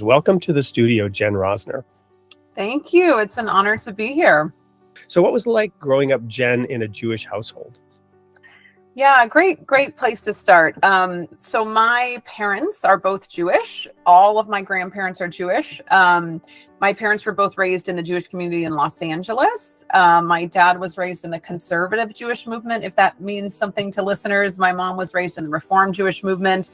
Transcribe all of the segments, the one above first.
Welcome to the studio, Jen Rosner. Thank you. It's an honor to be here. So what was it like growing up, Jen, in a Jewish household? Yeah, great place to start. So my parents are both Jewish. All of my grandparents are Jewish. My parents were both raised in the Jewish community in Los Angeles. My dad was raised in the conservative Jewish movement, if that means something to listeners. My mom was raised in the Reform Jewish movement.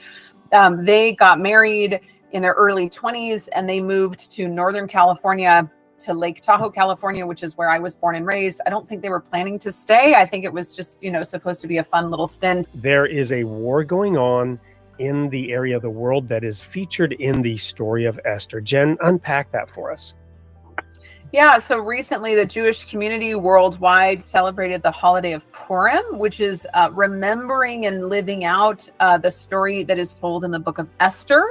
They got married in their early 20s and they moved to Northern California, to Lake Tahoe, California, which is where I was born and raised. I don't think they were planning to stay. I think it was just, supposed to be a fun little stint. There is a war going on in the area of the world that is featured in the story of Esther. Jen, unpack that for us. Yeah, so recently the Jewish community worldwide celebrated the holiday of Purim, which is remembering and living out the story that is told in the book of Esther.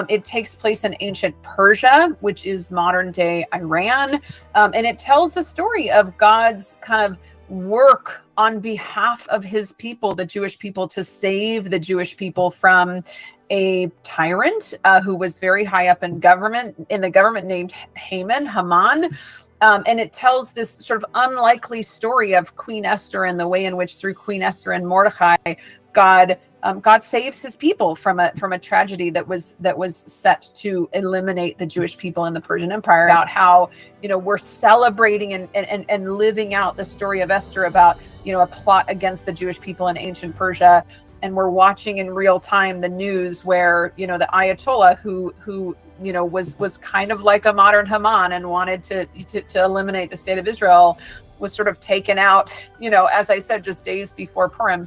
It takes place in ancient Persia, which is modern day Iran. And it tells the story of God's kind of work on behalf of his people, the Jewish people, to save the Jewish people from a tyrant who was very high up in the government named Haman. And it tells this sort of unlikely story of Queen Esther and the way in which through Queen Esther and Mordecai, God saves his people from a tragedy that was set to eliminate the Jewish people in the Persian Empire. About how we're celebrating and living out the story of Esther about a plot against the Jewish people in ancient Persia, and we're watching in real time the news where the Ayatollah who was kind of like a modern Haman and wanted to eliminate the state of Israel was sort of taken out as I said just days before Purim.